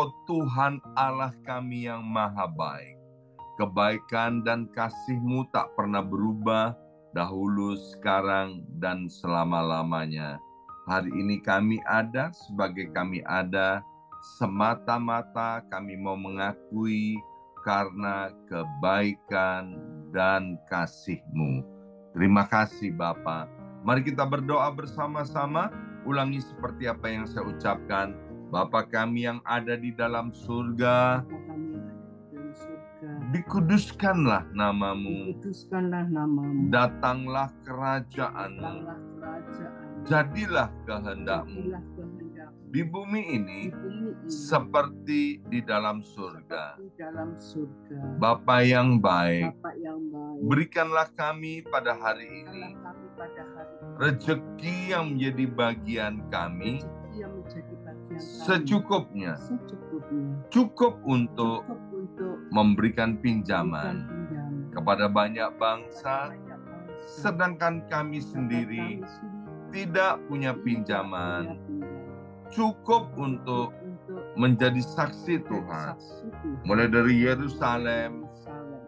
Engkau Tuhan Allah kami yang maha baik. Kebaikan dan kasih-Mu tak pernah berubah, dahulu, sekarang, dan selama-lamanya. Hari ini kami ada sebagai kami ada, semata-mata kami mau mengakui karena kebaikan dan kasih-Mu. Terima kasih Bapa. Mari kita berdoa bersama-sama, ulangi seperti apa yang saya ucapkan. Bapa kami yang ada di dalam surga, dikuduskanlah namamu, datanglah kerajaan-Mu, jadilah kehendak-Mu di bumi ini seperti di dalam surga. Bapa yang baik, berikanlah kami pada hari ini rezeki yang menjadi bagian kami secukupnya, cukup untuk memberikan pinjaman kepada banyak bangsa, sedangkan kami sendiri tidak punya pinjaman, cukup untuk menjadi saksi Tuhan, mulai dari Yerusalem,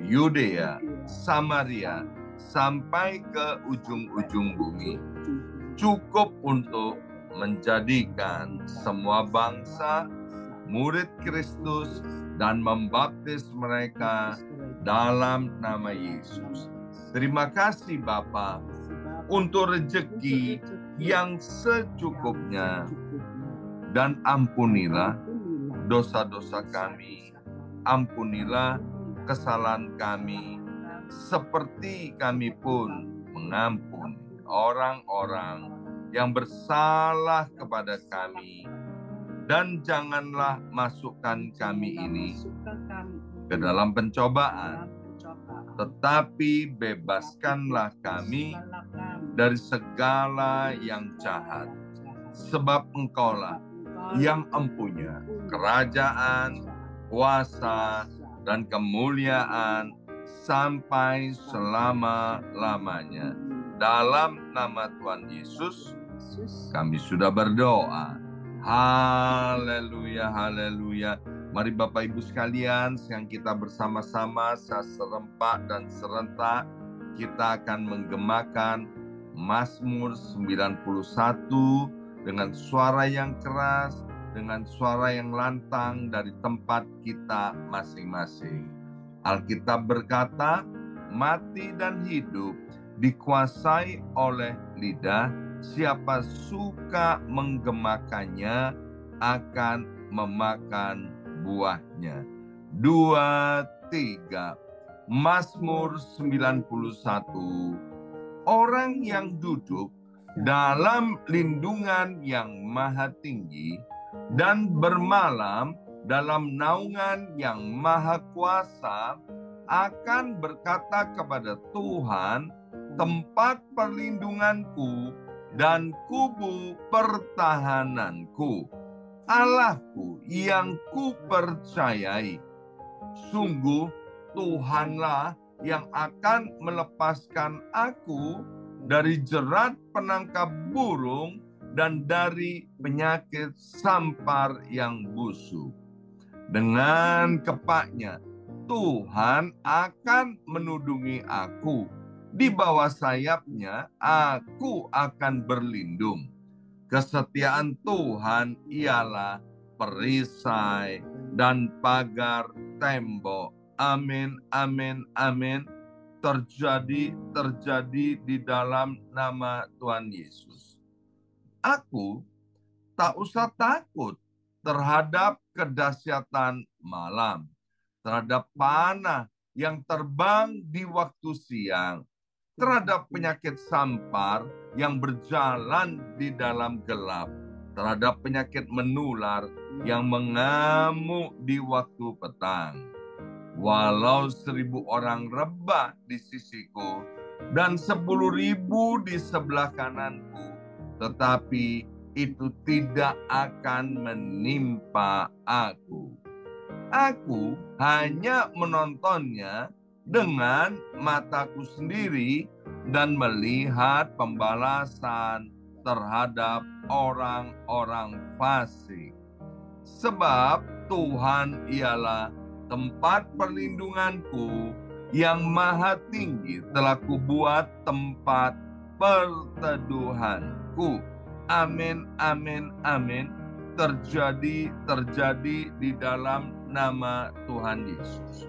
Yudea, Samaria, sampai ke ujung-ujung bumi. Cukup untuk menjadikan semua bangsa murid Kristus dan membaptis mereka dalam nama Yesus. Terima kasih Bapa untuk rezeki yang secukupnya, dan ampunilah dosa-dosa kami, ampunilah kesalahan kami, seperti kami pun mengampuni orang-orang yang bersalah kepada kami. Dan janganlah masukkan kami ini ke dalam pencobaan, tetapi bebaskanlah kami dari segala yang jahat. Sebab Engkaulah yang empunya kerajaan, kuasa, dan kemuliaan sampai selama-lamanya. Dalam nama Tuhan Yesus, kami sudah berdoa. Haleluya, haleluya. Mari Bapak Ibu sekalian, yang kita bersama-sama serempak dan serentak, kita akan menggemakan Mazmur 91 dengan suara yang keras, dengan suara yang lantang dari tempat kita masing-masing. Alkitab berkata, mati dan hidup dikuasai oleh lidah, siapa suka menggemakannya akan memakan buahnya. 2, 3. Mazmur 91. Orang yang duduk dalam lindungan yang maha tinggi dan bermalam dalam naungan yang maha kuasa akan berkata kepada Tuhan, tempat perlindunganku dan kubu pertahananku, Allahku yang kupercayai. Sungguh Tuhanlah yang akan melepaskan aku dari jerat penangkap burung dan dari penyakit sampar yang busuk. Dengan kepaknya Tuhan akan menudungi aku. Di bawah sayapnya aku akan berlindung. Kesetiaan Tuhan ialah perisai dan pagar tembok. Amin, amin, amin. Terjadi di dalam nama Tuhan Yesus. Aku tak usah takut terhadap kedahsyatan malam, terhadap panah yang terbang di waktu siang, terhadap penyakit sampar yang berjalan di dalam gelap, terhadap penyakit menular yang mengamuk di waktu petang. Walau 1.000 orang rebah di sisiku dan 10.000 di sebelah kananku, tetapi itu tidak akan menimpa aku. Aku hanya menontonnya dengan mataku sendiri dan melihat pembalasan terhadap orang-orang fasik. Sebab Tuhan ialah tempat perlindunganku, yang maha tinggi telah kubuat tempat perteduhanku. Amin, amin, amin. Terjadi di dalam nama Tuhan Yesus.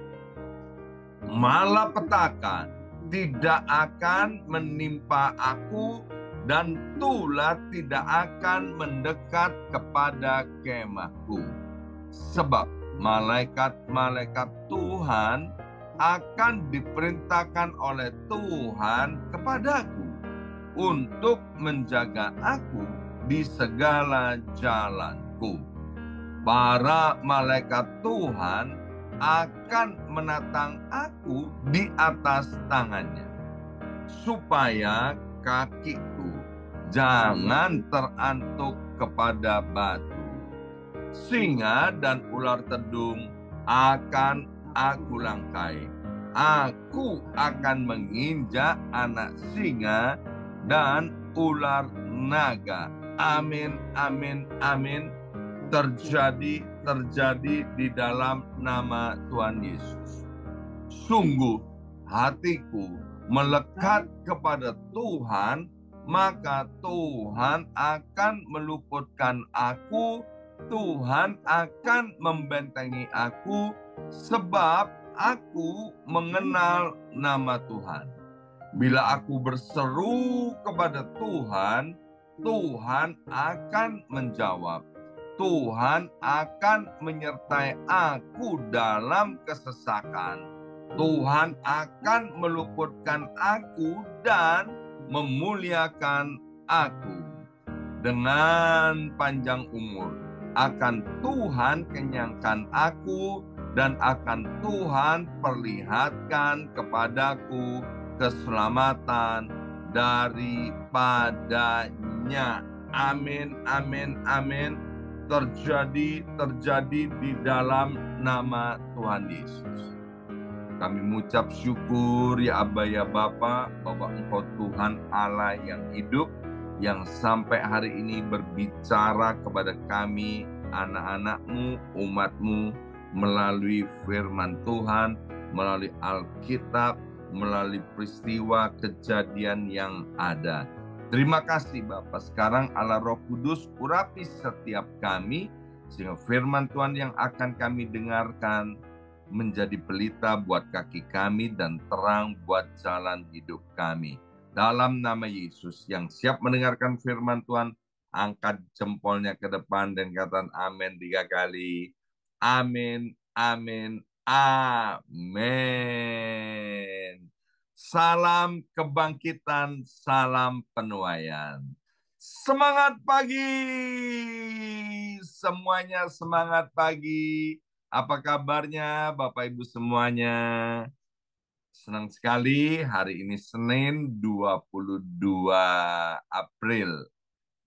Malapetaka tidak akan menimpa aku, dan tulah tidak akan mendekat kepada kemahku. Sebab malaikat-malaikat Tuhan akan diperintahkan oleh Tuhan kepadaku untuk menjaga aku di segala jalanku. Para malaikat Tuhan akan menatang aku di atas tangannya, supaya kakiku jangan terantuk kepada batu. Singa dan ular tedung akan aku langkai. Aku akan menginjak anak singa dan ular naga. Amin, amin, amin. Terjadi di dalam nama Tuhan Yesus. Sungguh hatiku melekat kepada Tuhan, maka Tuhan akan meluputkan aku, Tuhan akan membentengi aku, sebab aku mengenal nama Tuhan. Bila aku berseru kepada Tuhan, Tuhan akan menjawab. Tuhan akan menyertai aku dalam kesesakan. Tuhan akan meluputkan aku dan memuliakan aku. Dengan panjang umur akan Tuhan kenyangkan aku, dan akan Tuhan perlihatkan kepadaku keselamatan daripadanya. Amin, amin, amin. Terjadi di dalam nama Tuhan Yesus. Kami mengucap syukur ya Aba ya Bapa, bahwa Engkau Tuhan Allah yang hidup, yang sampai hari ini berbicara kepada kami, anak-anak-Mu, umat-Mu, melalui firman Tuhan, melalui Alkitab, melalui peristiwa kejadian yang ada. Terima kasih Bapa. Sekarang Allah Roh Kudus urapi setiap kami, sehingga firman Tuhan yang akan kami dengarkan menjadi pelita buat kaki kami dan terang buat jalan hidup kami. Dalam nama Yesus, yang siap mendengarkan firman Tuhan, angkat jempolnya ke depan dan katakan amin 3 kali. Amin, amin, amin. Salam kebangkitan, salam penuaian. Semangat pagi! Semuanya semangat pagi. Apa kabarnya Bapak Ibu semuanya? Senang sekali hari ini Senin 22 April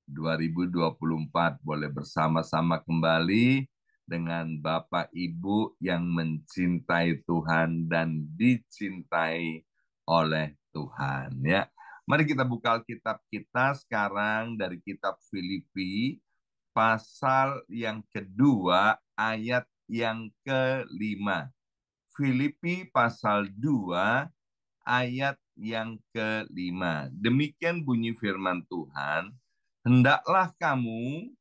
2024 boleh bersama-sama kembali dengan Bapak Ibu yang mencintai Tuhan dan dicintai oleh Tuhan ya. Mari kita buka Alkitab kita sekarang dari kitab Filipi pasal yang kedua ayat yang kelima. Filipi pasal 2 ayat yang kelima. Demikian bunyi firman Tuhan, hendaklah kamu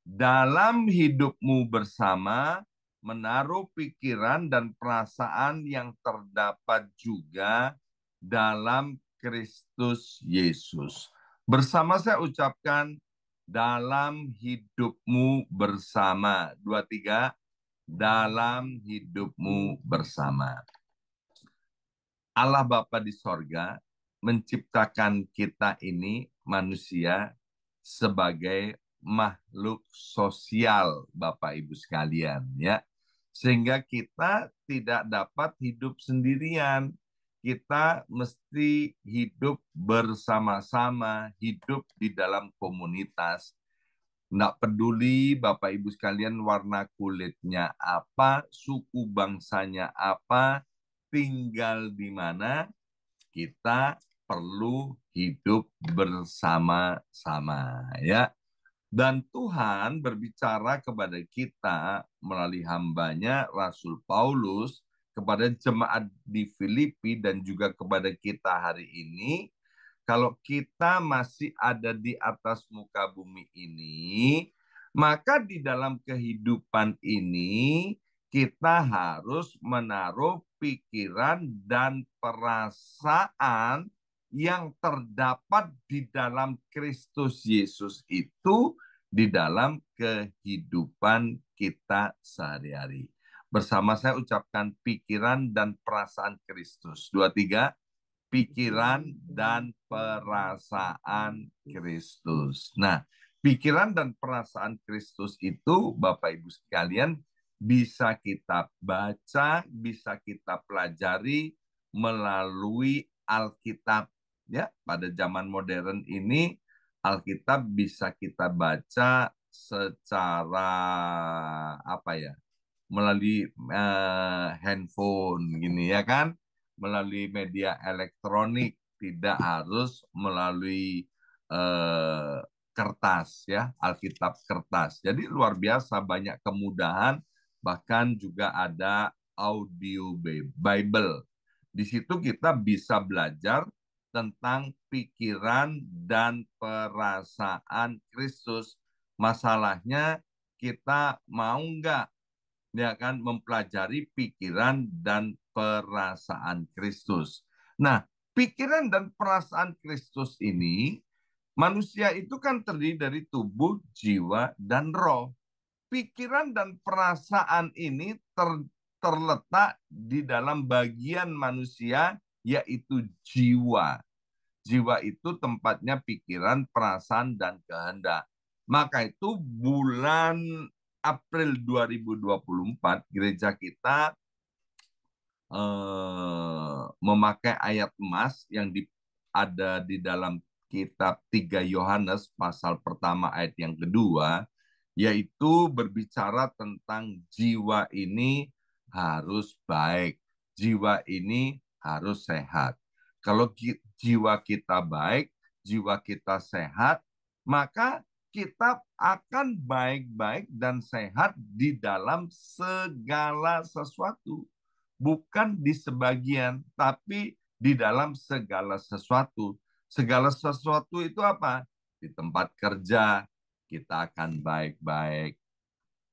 dalam hidupmu bersama menaruh pikiran dan perasaan yang terdapat juga dalam Kristus Yesus. Bersama saya ucapkan, dalam hidupmu bersama. 2, 3, dalam hidupmu bersama. Allah Bapa di sorga menciptakan kita ini manusia sebagai makhluk sosial, Bapak Ibu sekalian, ya. Sehingga kita tidak dapat hidup sendirian. Kita mesti hidup bersama-sama, hidup di dalam komunitas. Nggak peduli Bapak Ibu sekalian warna kulitnya apa, suku bangsanya apa, tinggal di mana, kita perlu hidup bersama-sama ya. Dan Tuhan berbicara kepada kita melalui hambanya Rasul Paulus kepada jemaat di Filipi dan juga kepada kita hari ini. Kalau kita masih ada di atas muka bumi ini, maka di dalam kehidupan ini kita harus menaruh pikiran dan perasaan yang terdapat di dalam Kristus Yesus itu di dalam kehidupan kita sehari-hari. Bersama saya ucapkan pikiran dan perasaan Kristus. 2, 3. Pikiran dan perasaan Kristus. Nah, pikiran dan perasaan Kristus itu Bapak Ibu sekalian bisa kita baca, bisa kita pelajari melalui Alkitab. Ya, pada zaman modern ini Alkitab bisa kita baca secara apa ya? Melalui handphone gini ya kan, melalui media elektronik, tidak harus melalui kertas ya, Alkitab kertas. Jadi luar biasa banyak kemudahan, bahkan juga ada audio Bible. Di situ kita bisa belajar tentang pikiran dan perasaan Kristus. Masalahnya kita mau nggak ya kan mempelajari pikiran dan perasaan Kristus. Nah, pikiran dan perasaan Kristus ini, manusia itu kan terdiri dari tubuh, jiwa, dan roh. Pikiran dan perasaan ini terletak di dalam bagian manusia, yaitu jiwa. Jiwa itu tempatnya pikiran, perasaan, dan kehendak. Maka itu bulan April 2024 gereja kita memakai ayat emas yang ada di dalam kitab 3 Yohanes pasal pertama ayat yang kedua, yaitu berbicara tentang jiwa ini harus baik, jiwa ini harus sehat. Kalau jiwa kita baik, jiwa kita sehat, maka kita akan baik-baik dan sehat di dalam segala sesuatu. Bukan di sebagian, tapi di dalam segala sesuatu. Segala sesuatu itu apa? Di tempat kerja, kita akan baik-baik.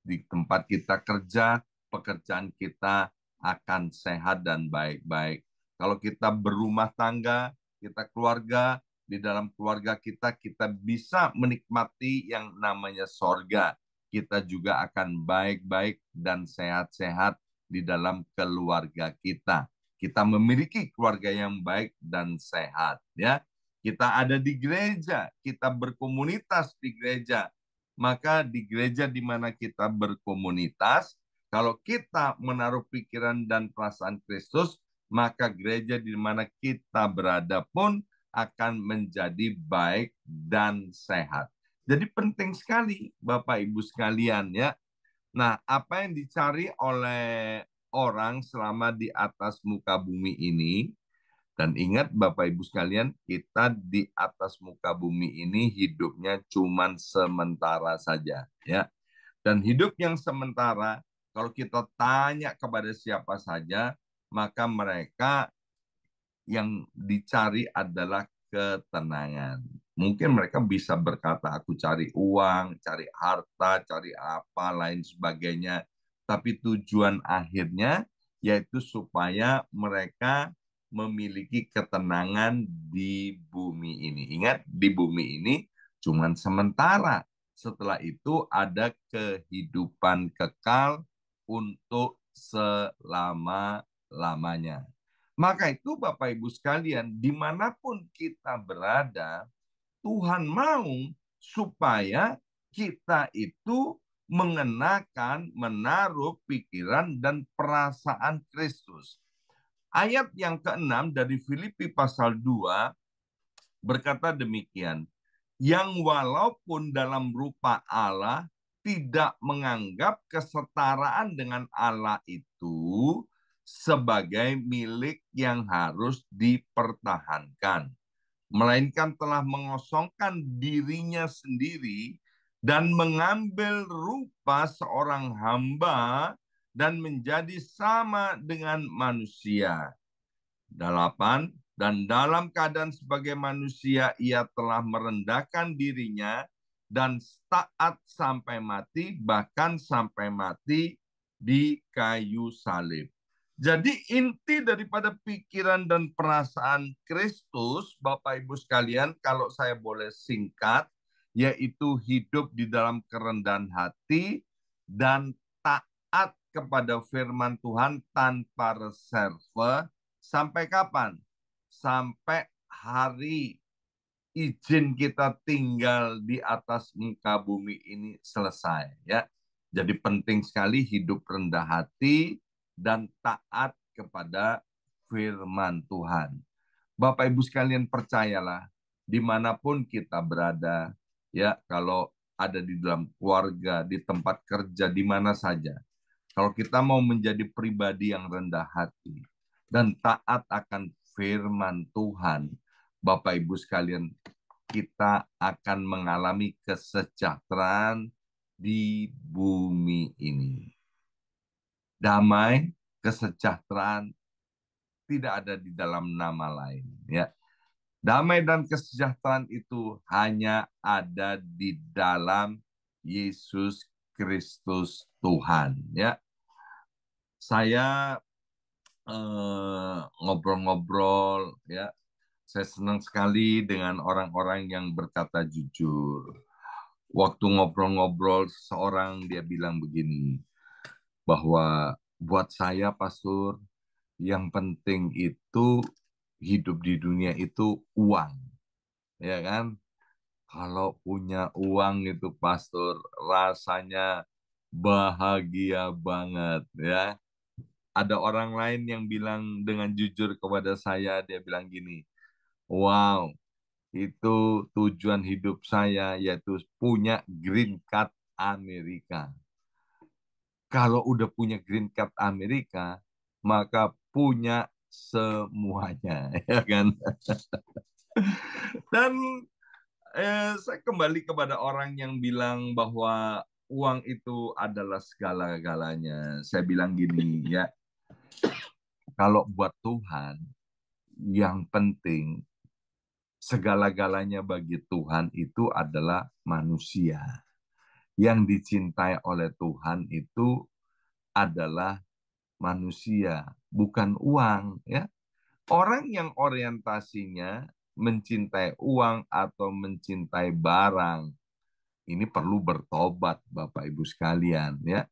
Di tempat kita kerja, pekerjaan kita akan sehat dan baik-baik. Kalau kita berumah tangga, kita keluarga, di dalam keluarga kita bisa menikmati yang namanya sorga. Kita juga akan baik-baik dan sehat-sehat di dalam keluarga kita. Kita memiliki keluarga yang baik dan sehat, ya. Kita ada di gereja, kita berkomunitas di gereja. Maka di gereja di mana kita berkomunitas, kalau kita menaruh pikiran dan perasaan Kristus, maka gereja di mana kita berada pun akan menjadi baik dan sehat. Jadi penting sekali Bapak Ibu sekalian ya. Nah, apa yang dicari oleh orang selama di atas muka bumi ini, dan ingat Bapak Ibu sekalian, kita di atas muka bumi ini hidupnya cuma sementara saja, ya. Dan hidup yang sementara, kalau kita tanya kepada siapa saja, maka mereka yang dicari adalah ketenangan. Mungkin mereka bisa berkata, aku cari uang, cari harta, cari apa, lain sebagainya. Tapi tujuan akhirnya yaitu supaya mereka memiliki ketenangan di bumi ini. Ingat, di bumi ini cuma sementara. Setelah itu ada kehidupan kekal untuk selama-lamanya. Maka itu Bapak Ibu sekalian, dimanapun kita berada, Tuhan mau supaya kita itu mengenakan, menaruh pikiran dan perasaan Kristus. Ayat yang ke-6 dari Filipi pasal 2 berkata demikian, yang walaupun dalam rupa Allah tidak menganggap kesetaraan dengan Allah itu sebagai milik yang harus dipertahankan, melainkan telah mengosongkan dirinya sendiri dan mengambil rupa seorang hamba dan menjadi sama dengan manusia. 8. Dan dalam keadaan sebagai manusia, ia telah merendahkan dirinya dan taat sampai mati, bahkan sampai mati di kayu salib. Jadi inti daripada pikiran dan perasaan Kristus, Bapak Ibu sekalian, kalau saya boleh singkat, yaitu hidup di dalam kerendahan hati dan taat kepada firman Tuhan tanpa reserve. Sampai kapan? Sampai hari izin kita tinggal di atas muka bumi ini selesai, ya. Jadi penting sekali hidup rendah hati dan taat kepada firman Tuhan. Bapak Ibu sekalian, percayalah, dimanapun kita berada, ya, kalau ada di dalam keluarga, di tempat kerja, di mana saja, kalau kita mau menjadi pribadi yang rendah hati dan taat akan firman Tuhan, Bapak Ibu sekalian, kita akan mengalami kesejahteraan di bumi ini. Damai, kesejahteraan tidak ada di dalam nama lain, ya. Damai dan kesejahteraan itu hanya ada di dalam Yesus Kristus Tuhan, ya. Saya ngobrol-ngobrol, ya. Saya senang sekali dengan orang-orang yang berkata jujur. Waktu ngobrol-ngobrol, seorang dia bilang begini, bahwa buat saya, Pastor, yang penting itu hidup di dunia itu uang, ya kan? Kalau punya uang itu, Pastor, rasanya bahagia banget, ya. Ada orang lain yang bilang dengan jujur kepada saya, dia bilang gini, wow, itu tujuan hidup saya, yaitu punya green card Amerika. Kalau udah punya green card Amerika, maka punya semuanya, ya kan? Dan saya kembali kepada orang yang bilang bahwa uang itu adalah segala-galanya. Saya bilang gini, ya, kalau buat Tuhan, yang penting segala-galanya bagi Tuhan itu adalah manusia. Yang dicintai oleh Tuhan itu adalah manusia, bukan uang, ya. Orang yang orientasinya mencintai uang atau mencintai barang, ini perlu bertobat, Bapak Ibu sekalian, ya.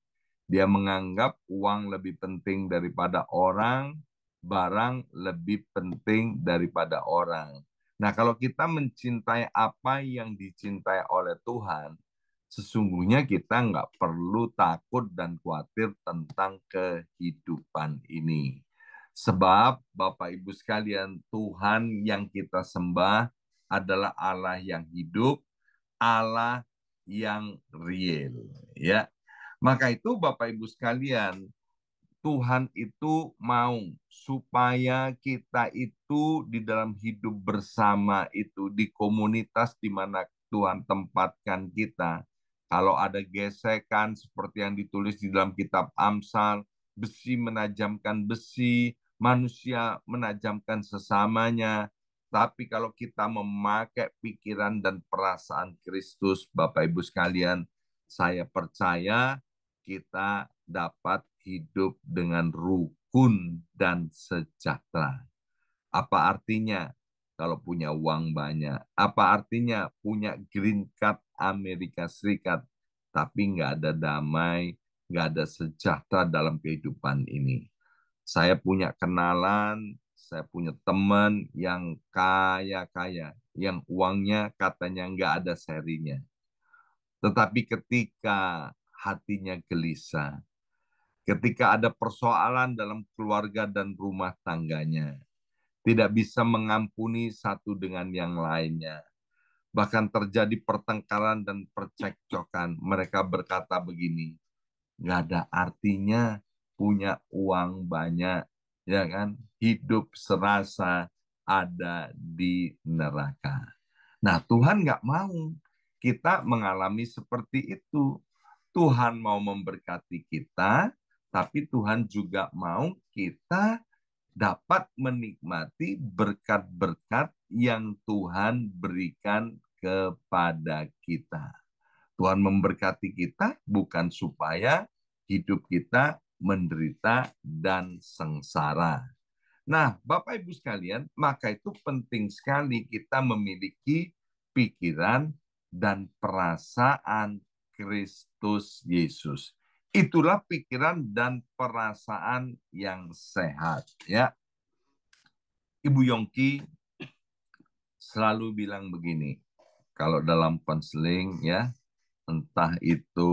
Dia menganggap uang lebih penting daripada orang, barang lebih penting daripada orang. Nah, kalau kita mencintai apa yang dicintai oleh Tuhan, sesungguhnya kita nggak perlu takut dan khawatir tentang kehidupan ini. Sebab, Bapak Ibu sekalian, Tuhan yang kita sembah adalah Allah yang hidup, Allah yang real, ya. Maka itu Bapak Ibu sekalian, Tuhan itu mau supaya kita itu di dalam hidup bersama itu, di komunitas di mana Tuhan tempatkan kita. Kalau ada gesekan seperti yang ditulis di dalam kitab Amsal, besi menajamkan besi, manusia menajamkan sesamanya. Tapi kalau kita memakai pikiran dan perasaan Kristus, Bapak Ibu sekalian, saya percaya kita dapat hidup dengan rukun dan sejahtera. Apa artinya kalau punya uang banyak? Apa artinya punya green card Amerika Serikat, tapi nggak ada damai, nggak ada sejahtera dalam kehidupan ini? Saya punya kenalan, saya punya teman yang kaya-kaya, yang uangnya katanya nggak ada serinya. Tetapi ketika hatinya gelisah, ketika ada persoalan dalam keluarga dan rumah tangganya, tidak bisa mengampuni satu dengan yang lainnya. Bahkan terjadi pertengkaran dan percekcokan. Mereka berkata begini, nggak ada artinya punya uang banyak, ya kan? Hidup serasa ada di neraka. Nah, Tuhan nggak mau kita mengalami seperti itu. Tuhan mau memberkati kita, tapi Tuhan juga mau kita dapat menikmati berkat-berkat yang Tuhan berikan kepada kita. Tuhan memberkati kita bukan supaya hidup kita menderita dan sengsara. Nah, Bapak Ibu sekalian, maka itu penting sekali kita memiliki pikiran dan perasaan Kristus Yesus. Itulah pikiran dan perasaan yang sehat, ya. Ibu Yongki selalu bilang begini, kalau dalam konseling, ya, entah itu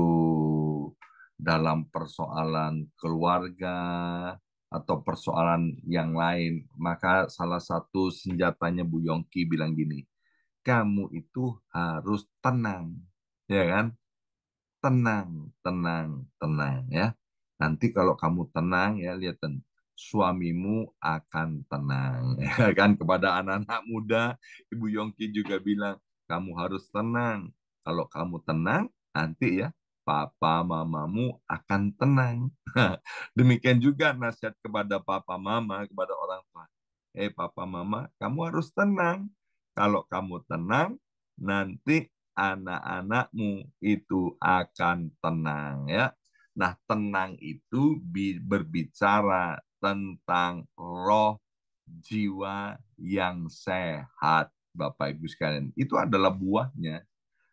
dalam persoalan keluarga atau persoalan yang lain, maka salah satu senjatanya Bu Yongki bilang gini, kamu itu harus tenang, ya kan? Tenang, tenang, tenang, ya. Nanti kalau kamu tenang, ya, lihat, suamimu akan tenang. Ya kan? Kepada anak-anak muda, Ibu Yongki juga bilang, kamu harus tenang. Kalau kamu tenang, nanti, ya, papa mamamu akan tenang. Demikian juga nasihat kepada papa mama, kepada orang tua. Papa mama, kamu harus tenang. Kalau kamu tenang, nanti anak-anakmu itu akan tenang, ya. Nah, tenang itu berbicara tentang roh jiwa yang sehat, Bapak Ibu sekalian. Itu adalah buahnya.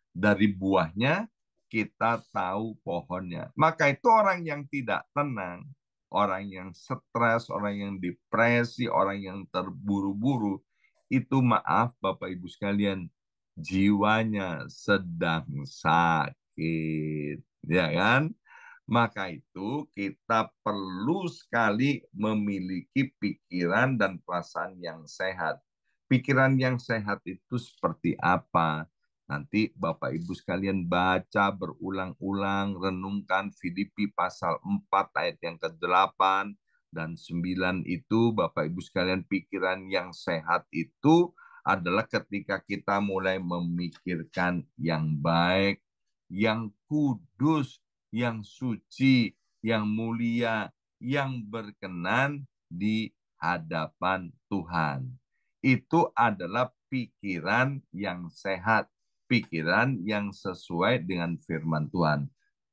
Dari buahnya kita tahu pohonnya. Maka itu orang yang tidak tenang, orang yang stres, orang yang depresi, orang yang terburu-buru, itu maaf Bapak Ibu sekalian, jiwanya sedang sakit, ya kan? Maka itu kita perlu sekali memiliki pikiran dan perasaan yang sehat. Pikiran yang sehat itu seperti apa? Nanti Bapak Ibu sekalian baca berulang-ulang, renungkan Filipi pasal 4 ayat yang ke-8 dan 9 itu, Bapak Ibu sekalian, pikiran yang sehat itu adalah ketika kita mulai memikirkan yang baik, yang kudus, yang suci, yang mulia, yang berkenan di hadapan Tuhan. Itu adalah pikiran yang sehat, pikiran yang sesuai dengan firman Tuhan.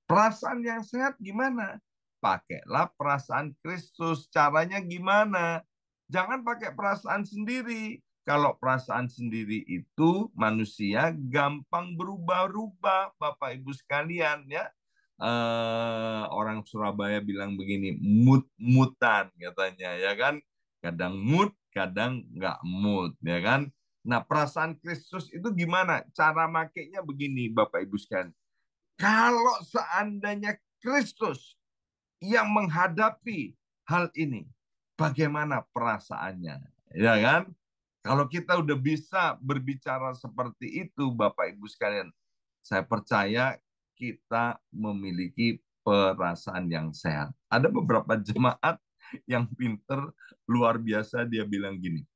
Perasaan yang sehat gimana? Pakailah perasaan Kristus. Caranya gimana? Jangan pakai perasaan sendiri. Kalau perasaan sendiri itu manusia gampang berubah-ubah, Bapak Ibu sekalian, ya. Orang Surabaya bilang begini, mut-mutan katanya, ya kan? Kadang mood, kadang nggak mood, ya kan? Nah, perasaan Kristus itu gimana? Cara makainya begini, Bapak Ibu sekalian. Kalau seandainya Kristus yang menghadapi hal ini, bagaimana perasaannya? Ya kan? Kalau kita udah bisa berbicara seperti itu, Bapak Ibu sekalian, saya percaya kita memiliki perasaan yang sehat. Ada beberapa jemaat yang pinter, luar biasa, dia bilang gini,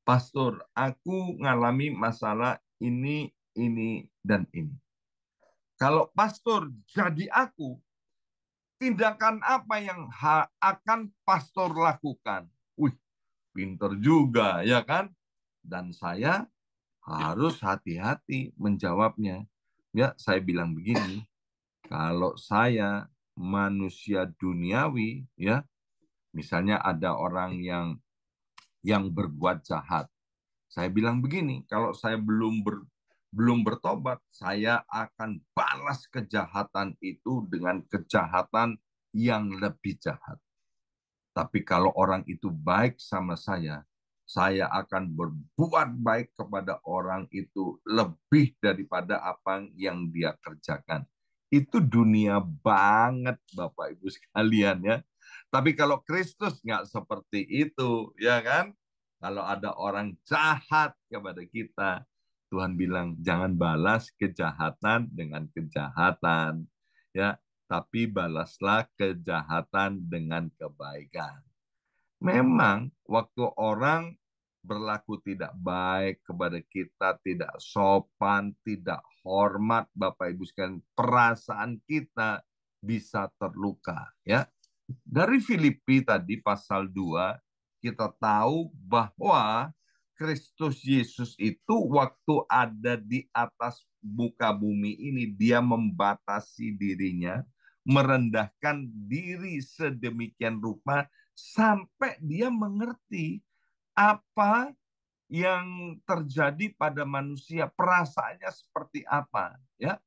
Pastor, aku ngalami masalah ini, dan ini. Kalau pastor jadi aku, tindakan apa yang akan pastor lakukan? Wih, pinter juga, ya kan? Dan saya harus hati-hati menjawabnya. Ya, saya bilang begini, kalau saya manusia duniawi, ya, misalnya ada orang yang berbuat jahat, saya bilang begini, kalau saya belum bertobat, saya akan balas kejahatan itu dengan kejahatan yang lebih jahat. Tapi kalau orang itu baik sama saya akan berbuat baik kepada orang itu lebih daripada apa yang dia kerjakan. Itu dunia banget, Bapak Ibu sekalian, ya. Tapi kalau Kristus nggak seperti itu, ya kan? Kalau ada orang jahat kepada kita, Tuhan bilang jangan balas kejahatan dengan kejahatan, ya, tapi balaslah kejahatan dengan kebaikan. Memang waktu orang berlaku tidak baik kepada kita, tidak sopan, tidak hormat, Bapak Ibu sekalian, perasaan kita bisa terluka, ya. Dari Filipi tadi pasal 2 kita tahu bahwa Kristus Yesus itu waktu ada di atas muka bumi ini, dia membatasi dirinya, merendahkan diri sedemikian rupa sampai dia mengerti apa yang terjadi pada manusia, perasaannya seperti apa, ya.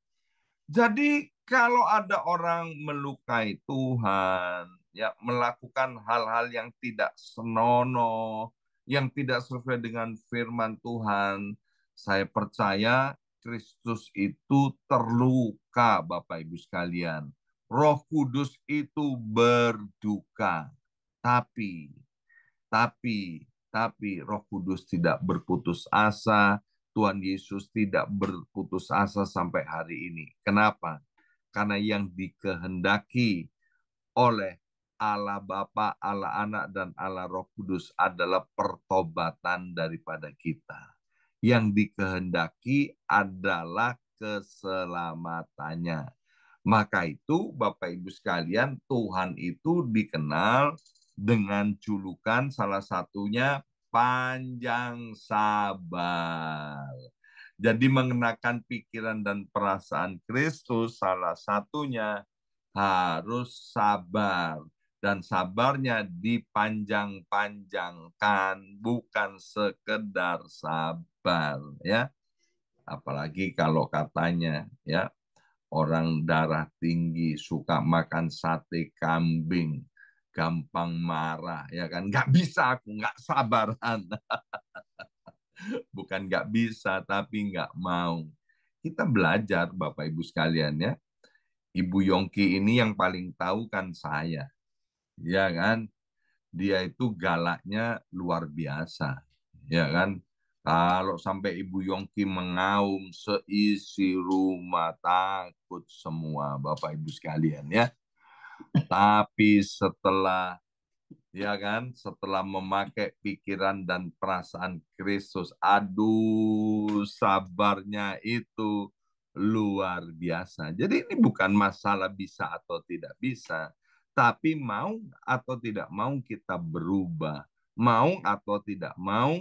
Jadi kalau ada orang melukai Tuhan, ya melakukan hal-hal yang tidak senonoh, yang tidak sesuai dengan firman Tuhan, saya percaya Kristus itu terluka, Bapak Ibu sekalian. Roh Kudus itu berduka. Tapi tapi Roh Kudus tidak berputus asa, Tuhan Yesus tidak berputus asa sampai hari ini. Kenapa? Karena yang dikehendaki oleh Allah Bapa, Allah Anak, dan Allah Roh Kudus adalah pertobatan daripada kita. Yang dikehendaki adalah keselamatannya. Maka itu Bapak Ibu sekalian, Tuhan itu dikenal dengan julukan salah satunya panjang sabar. Jadi mengenakan pikiran dan perasaan Kristus salah satunya harus sabar. Dan sabarnya dipanjang-panjangkan, bukan sekedar sabar, ya. Apalagi kalau katanya, ya, orang darah tinggi suka makan sate kambing, gampang marah, ya kan? Nggak bisa aku, nggak sabaran. Bukan nggak bisa, tapi nggak mau. Kita belajar, Bapak Ibu sekalian, ya. Ibu Yongki ini yang paling tahu kan saya, ya kan? Dia itu galaknya luar biasa, ya kan? Kalau sampai Ibu Yongki mengaum, seisi rumah takut semua, Bapak Ibu sekalian, ya. Tapi ya kan, setelah memakai pikiran dan perasaan Kristus, aduh, sabarnya itu luar biasa. Jadi ini bukan masalah bisa atau tidak bisa, tapi mau atau tidak mau kita berubah, mau atau tidak mau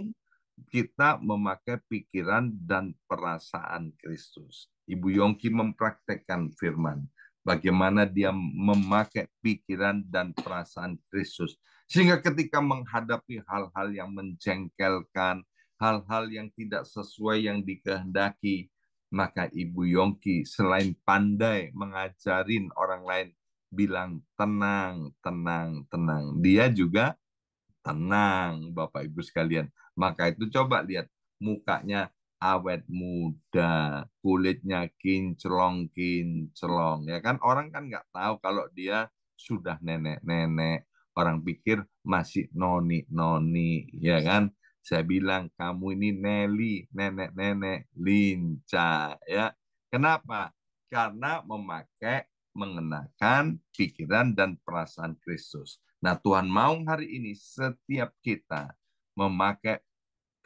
kita memakai pikiran dan perasaan Kristus. Ibu Yongki mempraktekkan firman, bagaimana dia memakai pikiran dan perasaan Kristus. Sehingga ketika menghadapi hal-hal yang menjengkelkan, hal-hal yang tidak sesuai yang dikehendaki, maka Ibu Yongki selain pandai mengajarin orang lain, bilang tenang, tenang, tenang. Dia juga tenang, Bapak Ibu sekalian. Maka itu coba lihat mukanya awet muda, kulitnya kinclong-kinclong. Ya kan orang kan nggak tahu kalau dia sudah nenek-nenek. Orang pikir masih noni-noni, ya kan? Saya bilang kamu ini Nelly, nenek-nenek lincah, ya. Kenapa? Karena mengenakan pikiran dan perasaan Kristus. Nah, Tuhan mau hari ini setiap kita memakai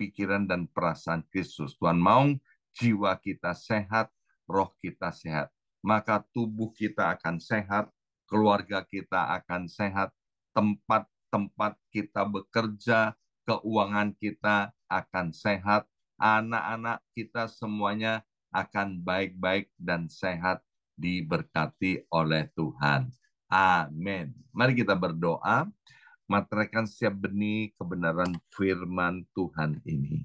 pikiran dan perasaan Kristus. Tuhan mau jiwa kita sehat, roh kita sehat. Maka tubuh kita akan sehat, keluarga kita akan sehat, tempat-tempat kita bekerja, keuangan kita akan sehat, anak-anak kita semuanya akan baik-baik dan sehat, diberkati oleh Tuhan. Amin. Mari kita berdoa. Materaikan setiap benih kebenaran firman Tuhan ini.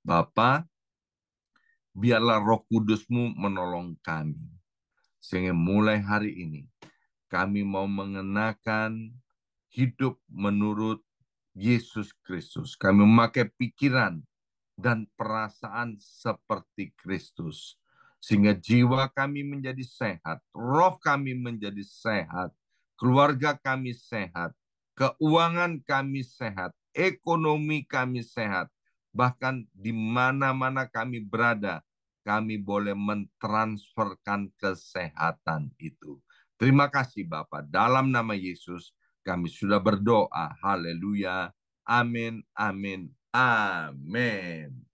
Bapa, biarlah Roh Kudus-Mu menolong kami. Sehingga mulai hari ini, kami mau mengenakan hidup menurut Yesus Kristus. Kami memakai pikiran dan perasaan seperti Kristus. Sehingga jiwa kami menjadi sehat, roh kami menjadi sehat, keluarga kami sehat, keuangan kami sehat, ekonomi kami sehat. Bahkan di mana-mana kami berada, kami boleh mentransferkan kesehatan itu. Terima kasih Bapak. Dalam nama Yesus kami sudah berdoa. Haleluya. Amin. Amin. Amin.